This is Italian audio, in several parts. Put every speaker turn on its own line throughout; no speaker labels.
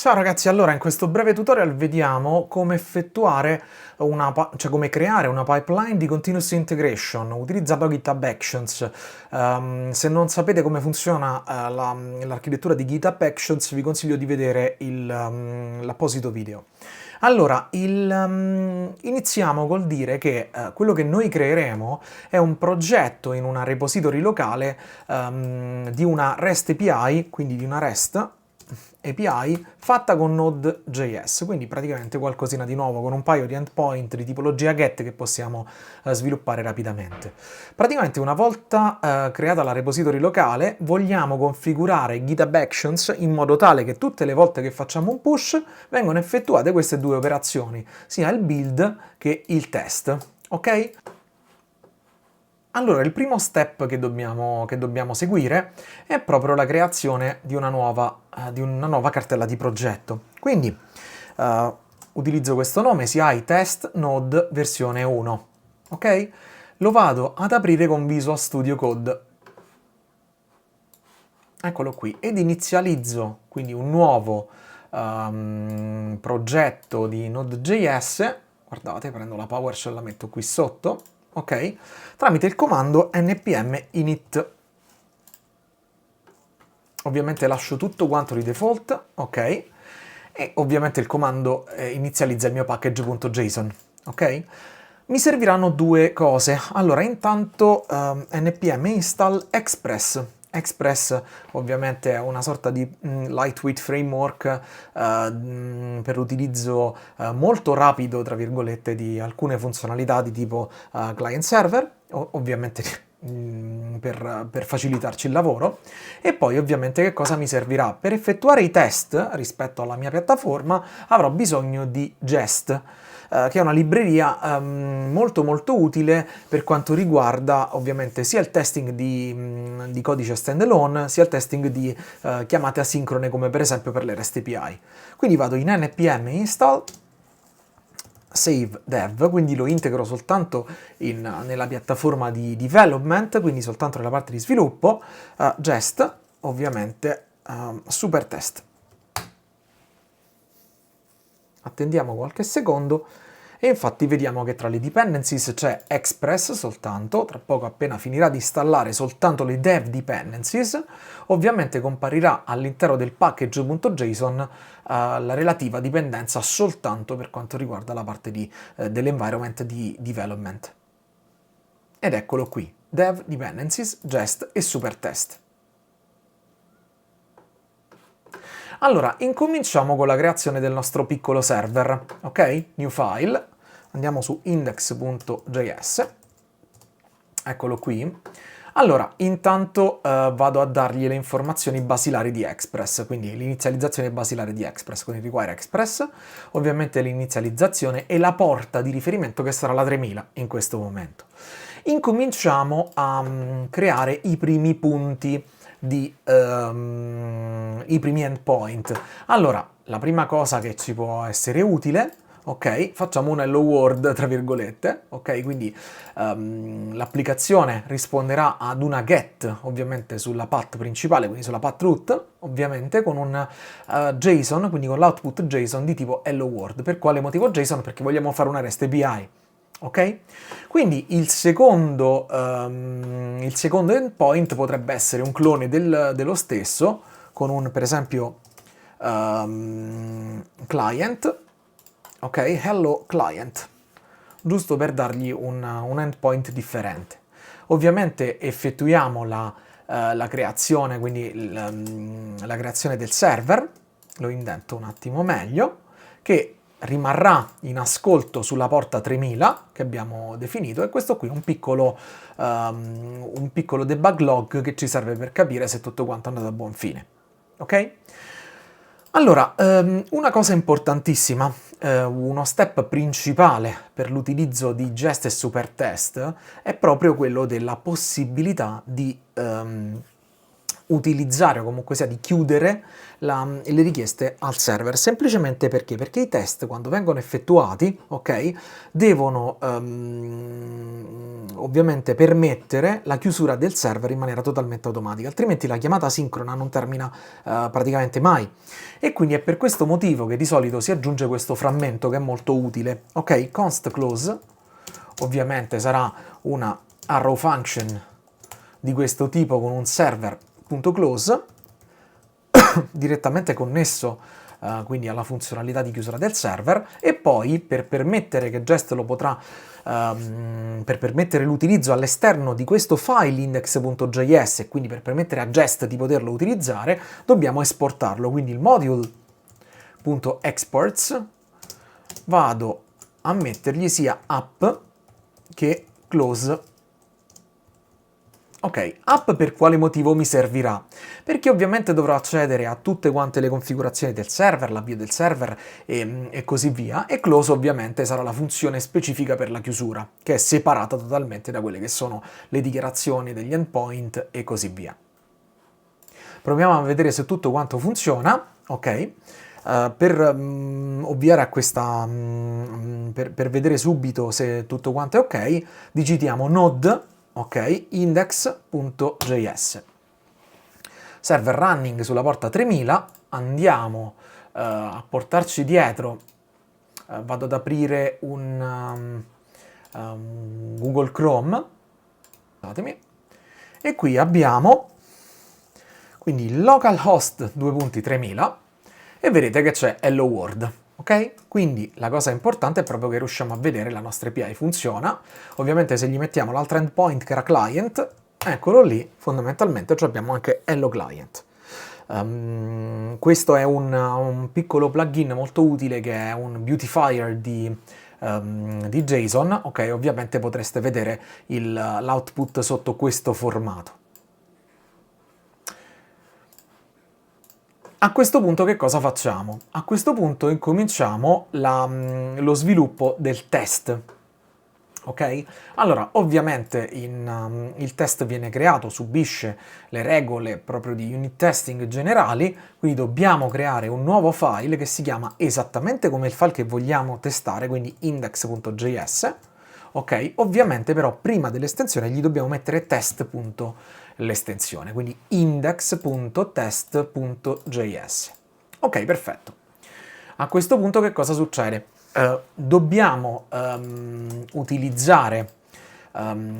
Ciao ragazzi, allora in questo breve tutorial vediamo come effettuare come creare una pipeline di continuous integration utilizzando GitHub Actions. Se non sapete come funziona l'architettura di GitHub Actions, vi consiglio di vedere l'apposito video. Allora, iniziamo col dire che quello che noi creeremo è un progetto in una repository locale di una REST API, quindi di una REST API fatta con Node.js, quindi praticamente qualcosina di nuovo con un paio di endpoint di tipologia GET che possiamo sviluppare rapidamente. Praticamente una volta creata la repository locale vogliamo configurare GitHub Actions in modo tale che tutte le volte che facciamo un push vengono effettuate queste due operazioni, sia il build che il test, ok? Allora, il primo step che dobbiamo seguire è proprio la creazione di una nuova cartella di progetto. Quindi utilizzo questo nome, CI test node versione 1, ok? Lo vado ad aprire con Visual Studio Code. Eccolo qui, ed inizializzo quindi un nuovo progetto di Node.js. Guardate, prendo la PowerShell, la metto qui sotto, ok? Tramite il comando npm init. Ovviamente lascio tutto quanto di default, ok? E ovviamente il comando inizializza il mio package.json, ok? Mi serviranno due cose. Allora, intanto npm install Express. Express ovviamente è una sorta di lightweight framework per l'utilizzo molto rapido, tra virgolette, di alcune funzionalità di tipo client server, ovviamente per facilitarci il lavoro. E poi ovviamente che cosa mi servirà? Per effettuare i test rispetto alla mia piattaforma avrò bisogno di Jest, che è una libreria molto utile per quanto riguarda ovviamente sia il testing di codice standalone, sia il testing di chiamate asincrone come per esempio per le REST API. Quindi vado in npm install save dev, quindi lo integro soltanto nella piattaforma di development, quindi soltanto nella parte di sviluppo, Jest, ovviamente super test. Attendiamo qualche secondo e infatti vediamo che tra le dependencies c'è Express soltanto, tra poco appena finirà di installare soltanto le dev dependencies, ovviamente comparirà all'interno del package.json la relativa dipendenza soltanto per quanto riguarda la parte dell'environment di development. Ed eccolo qui, dev dependencies, Jest e super test. Allora, incominciamo con la creazione del nostro piccolo server, ok? New file, andiamo su index.js, eccolo qui. Allora, intanto vado a dargli le informazioni basilari di Express, quindi l'inizializzazione basilare di Express, quindi require Express, ovviamente l'inizializzazione e la porta di riferimento che sarà la 3000 in questo momento. Incominciamo a creare i primi punti i primi endpoint. Allora, la prima cosa che ci può essere utile, ok, facciamo un hello world tra virgolette, ok, quindi l'applicazione risponderà ad una get ovviamente sulla path principale, quindi sulla path root, ovviamente con un JSON, quindi con l'output JSON di tipo hello world. Per quale motivo JSON? Perché vogliamo fare una REST API. Ok? Quindi il secondo endpoint potrebbe essere un clone dello stesso, con un, per esempio, client, ok? Hello client, giusto per dargli un endpoint differente. Ovviamente effettuiamo la creazione, quindi la creazione del server, lo indento un attimo meglio, che rimarrà in ascolto sulla porta 3000 che abbiamo definito, e questo qui è un piccolo debug log che ci serve per capire se tutto quanto è andato a buon fine. Ok? Allora, una cosa importantissima, uno step principale per l'utilizzo di Jest e Supertest è proprio quello della possibilità di utilizzare o comunque sia di chiudere le richieste al server, semplicemente perché? Perché i test quando vengono effettuati, ok, devono ovviamente permettere la chiusura del server in maniera totalmente automatica, altrimenti la chiamata asincrona non termina praticamente mai. E quindi è per questo motivo che di solito si aggiunge questo frammento che è molto utile, ok? Const close ovviamente sarà una arrow function di questo tipo con un server.close direttamente connesso quindi alla funzionalità di chiusura del server, e poi per permettere che Jest lo potrà per permettere l'utilizzo all'esterno di questo file index.js e quindi per permettere a Jest di poterlo utilizzare dobbiamo esportarlo, quindi il module.exports vado a mettergli sia app che close. Ok, app per quale motivo mi servirà? Perché ovviamente dovrò accedere a tutte quante le configurazioni del server, l'avvio del server e così via, e close ovviamente sarà la funzione specifica per la chiusura, che è separata totalmente da quelle che sono le dichiarazioni degli endpoint e così via. Proviamo a vedere se tutto quanto funziona, ok? Per ovviare a questa, per vedere subito se tutto quanto è ok, digitiamo node, ok, index.js. Server running sulla porta 3000, andiamo a portarci dietro, vado ad aprire un Google Chrome, scusatemi, e qui abbiamo quindi localhost 2.3000 e vedete che c'è Hello World. Ok? Quindi la cosa importante è proprio che riusciamo a vedere la nostra API funziona. Ovviamente se gli mettiamo l'altro endpoint che era client, eccolo lì, fondamentalmente abbiamo anche Hello Client. Questo è un piccolo plugin molto utile che è un beautifier di JSON. Ok, ovviamente potreste vedere l'output sotto questo formato. A questo punto che cosa facciamo? A questo punto incominciamo lo sviluppo del test, ok? Allora, ovviamente il test viene creato, subisce le regole proprio di unit testing generali, quindi dobbiamo creare un nuovo file che si chiama esattamente come il file che vogliamo testare, quindi index.js, ok? Ovviamente però prima dell'estensione gli dobbiamo mettere test.l'estensione, quindi index.test.js. Ok, perfetto. A questo punto che cosa succede? Dobbiamo utilizzare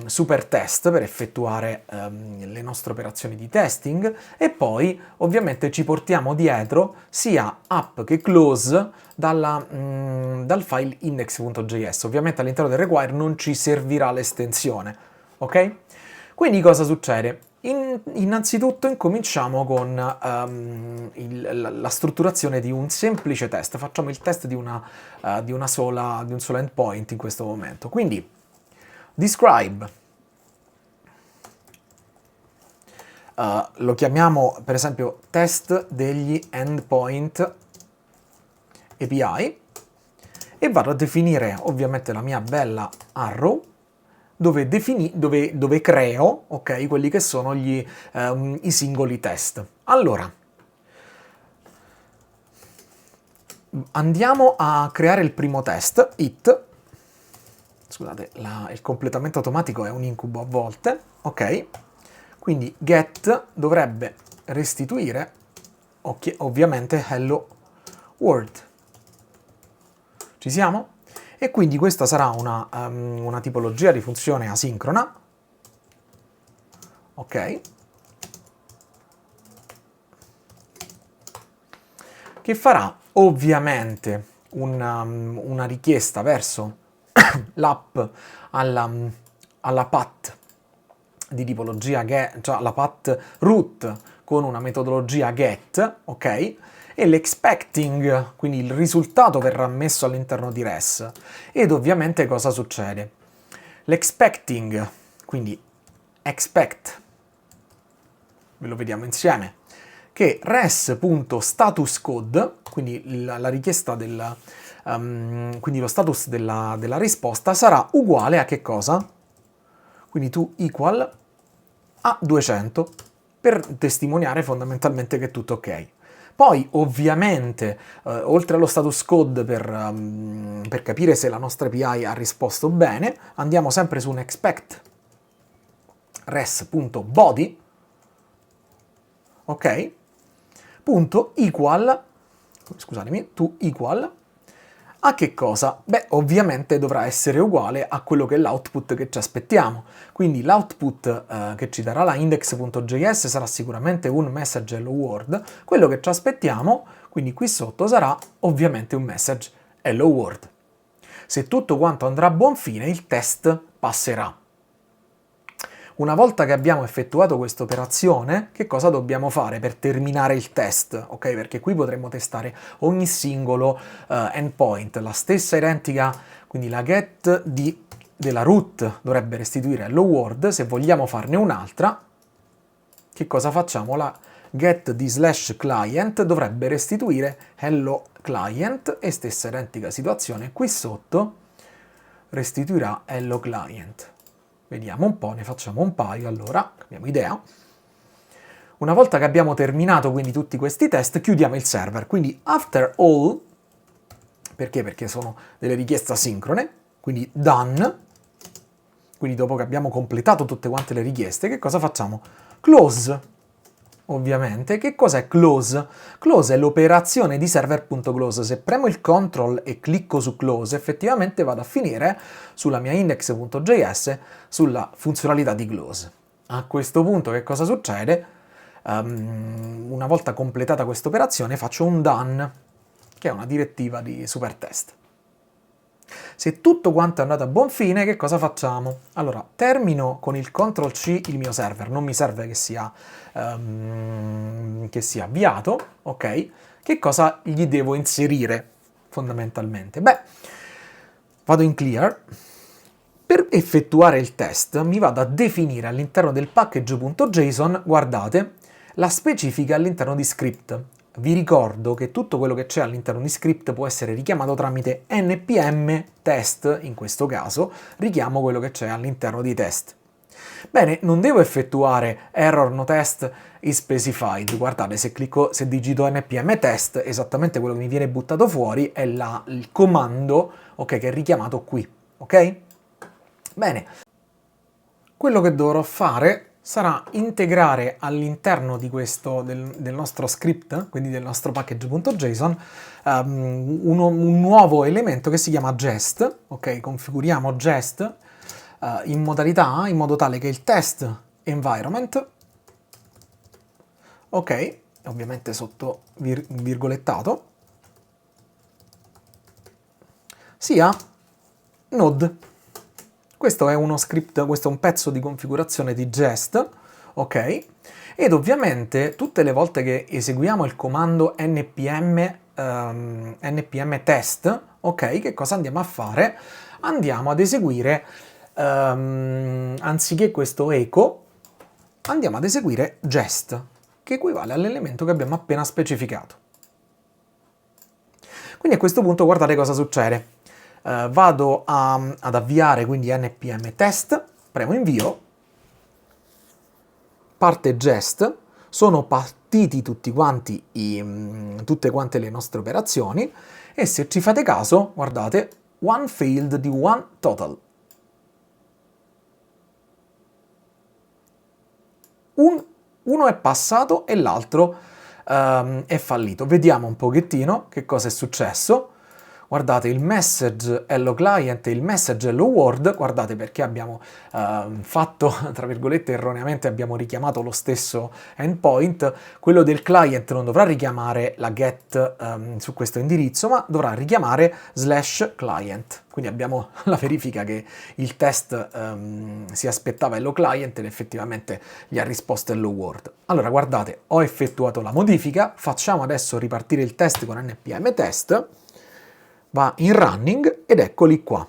Supertest per effettuare le nostre operazioni di testing e poi ovviamente ci portiamo dietro sia app che close dal file index.js. Ovviamente all'interno del require non ci servirà l'estensione, ok? Quindi cosa succede? Innanzitutto incominciamo con la strutturazione di un semplice test. Facciamo il test di un solo endpoint in questo momento. Quindi describe, lo chiamiamo per esempio test degli endpoint API e vado a definire ovviamente la mia bella arrow dove creo, ok, quelli che sono i singoli test. Allora, andiamo a creare il primo test, it. Scusate, il completamento automatico è un incubo a volte, ok? Quindi get dovrebbe restituire, ovviamente, hello world. Ci siamo? E quindi questa sarà una tipologia di funzione asincrona, ok? Che farà ovviamente una richiesta verso l'app alla path di tipologia get, cioè alla path root con una metodologia get, ok? E l'expecting, quindi il risultato verrà messo all'interno di res. Ed ovviamente cosa succede? L'expecting, quindi expect, ve lo vediamo insieme, che res.statuscode, quindi la richiesta quindi lo status della risposta sarà uguale a che cosa? Quindi to equal a 200, per testimoniare fondamentalmente che è tutto ok. Poi, ovviamente, oltre allo status code per capire se la nostra API ha risposto bene, andiamo sempre su un expect res.body, ok? Punto equal, scusatemi, to equal, a che cosa? Beh, ovviamente dovrà essere uguale a quello che è l'output che ci aspettiamo. Quindi l'output che ci darà la index.js sarà sicuramente un message hello world. Quello che ci aspettiamo, quindi qui sotto, sarà ovviamente un message hello world. Se tutto quanto andrà a buon fine, il test passerà. Una volta che abbiamo effettuato questa operazione, che cosa dobbiamo fare per terminare il test? Ok, perché qui potremmo testare ogni singolo endpoint, la stessa identica, quindi la get della root dovrebbe restituire hello world. Se vogliamo farne un'altra, che cosa facciamo? La get di slash client dovrebbe restituire hello client e stessa identica situazione qui sotto restituirà hello client. Vediamo un po', ne facciamo un paio, allora, cambiamo idea. Una volta che abbiamo terminato quindi tutti questi test, chiudiamo il server. Quindi after all, perché? Perché sono delle richieste asincrone, quindi done, quindi dopo che abbiamo completato tutte quante le richieste, che cosa facciamo? Close, ovviamente. Che cos'è close? Close è l'operazione di server.close. Se premo il control e clicco su close, effettivamente vado a finire sulla mia index.js sulla funzionalità di close. A questo punto che cosa succede? Una volta completata questa operazione faccio un done, che è una direttiva di supertest. Se tutto quanto è andato a buon fine, che cosa facciamo? Allora, termino con il CTRL-C il mio server, non mi serve che sia avviato, ok? Che cosa gli devo inserire, fondamentalmente? Beh, vado in clear. Per effettuare il test mi vado a definire all'interno del package.json, guardate, la specifica all'interno di script. Vi ricordo che tutto quello che c'è all'interno di script può essere richiamato tramite npm test, in questo caso richiamo quello che c'è all'interno di test. Bene, non devo effettuare error no test is specified. Guardate, se digito npm test, esattamente quello che mi viene buttato fuori è il comando, ok, che è richiamato qui, ok? Bene, quello che dovrò fare sarà integrare all'interno di questo, del nostro script, quindi del nostro package.json, un nuovo elemento che si chiama jest, ok? Configuriamo jest in modo tale che il test environment, ok, ovviamente sotto virgolettato, sia node. Questo è uno script, questo è un pezzo di configurazione di jest, ok? Ed ovviamente tutte le volte che eseguiamo il comando npm test, ok? Che cosa andiamo a fare? Andiamo ad eseguire, anziché questo echo, andiamo ad eseguire jest, che equivale all'elemento che abbiamo appena specificato. Quindi a questo punto guardate cosa succede. Vado ad avviare quindi npm test, premo invio, parte jest, sono partiti tutte quante le nostre operazioni e se ci fate caso, guardate, one failed di one total. Uno è passato e l'altro è fallito. Vediamo un pochettino che cosa è successo. Guardate il message hello client e il message hello world, guardate perché abbiamo fatto, tra virgolette, erroneamente abbiamo richiamato lo stesso endpoint. Quello del client non dovrà richiamare la get su questo indirizzo, ma dovrà richiamare slash client. Quindi abbiamo la verifica che il test si aspettava hello client ed effettivamente gli ha risposto hello world. Allora guardate, ho effettuato la modifica, facciamo adesso ripartire il test con npm test, va in running ed eccoli qua.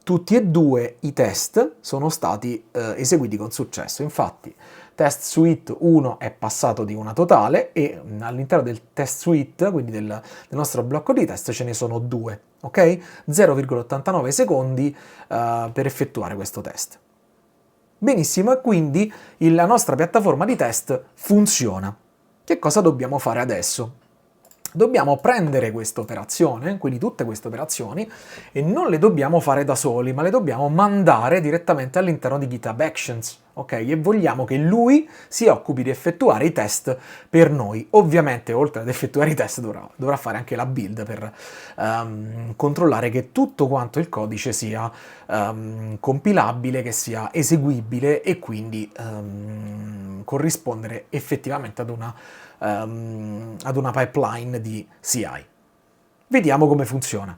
Tutti e due i test sono stati eseguiti con successo. Infatti test suite 1 è passato di una totale e all'interno del test suite, quindi del nostro blocco di test, ce ne sono due, ok? 0,89 secondi per effettuare questo test. Benissimo, e quindi la nostra piattaforma di test funziona. Che cosa dobbiamo fare adesso? Dobbiamo prendere questa operazione, quindi tutte queste operazioni, e non le dobbiamo fare da soli, ma le dobbiamo mandare direttamente all'interno di GitHub Actions, ok? E vogliamo che lui si occupi di effettuare i test per noi. Ovviamente, oltre ad effettuare i test, dovrà fare anche la build per controllare che tutto quanto il codice sia compilabile, che sia eseguibile e quindi corrispondere effettivamente ad una pipeline di CI. Vediamo come funziona.